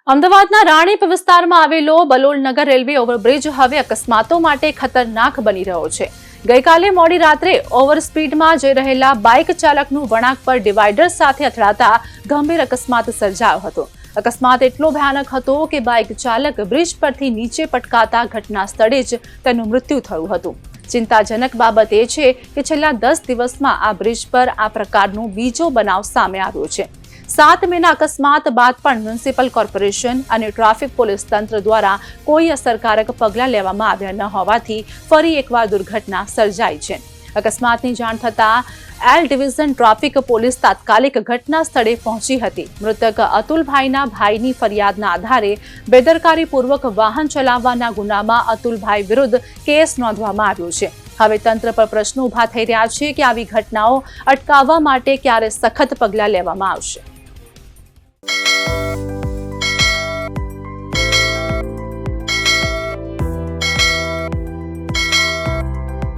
અમદાવાદના રાણીપ વિસ્તારમાં આવેલો બલોલનગર રેલવે ઓવરબ્રિજ હવે અકસ્માતો માટે ખતરનાક બની રહ્યો છે। ગઈકાલે મોડી રાત્રે ઓવરસ્પીડમાં જઈ રહેલા બાઇક ચાલકનું વળાંક પર ડિવાઈડર સાથે અથડાતા ગંભીર અકસ્માત સર્જાયો હતો। અકસ્માત એટલો ભયાનક હતો કે બાઇક ચાલક બ્રિજ પરથી નીચે પટકાતા ઘટના સ્થળે જ તેનું મૃત્યુ થયું હતું। ચિંતાજનક બાબત એ છે કે છેલ્લા 10 દિવસમાં આ બ્રિજ પર આ પ્રકારનો બીજો બનાવ સામે આવ્યો છે। 7 મેના અકસ્માત બાદ પણ મ્યુનિસિપલ કોર્પોરેશન અને ટ્રાફિક પોલીસ તંત્ર દ્વારા કોઈ અસરકારક પગલાં લેવામાં આવ્યા ન હોવાથી ફરી એકવાર દુર્ઘટના સર્જાઈ છે। અકસ્માતની જાણ થતાં એલ ડિવિઝન ટ્રાફિક પોલીસ તાત્કાલિક ઘટના સ્થળે પહોંચી હતી। મૃતક અતુલભાઈના ભાઈની ફરિયાદના આધારે બેદરકારીપૂર્વક વાહન ચલાવવાના ગુનામાં અતુલભાઈ વિરુદ્ધ કેસ નોંધવામાં આવ્યો છે। હવે તંત્ર પર પ્રશ્નો ઊભા થઈ રહ્યા છે કે આવી ઘટનાઓ અટકાવવા માટે ક્યારે સખત પગલાં લેવામાં આવશે।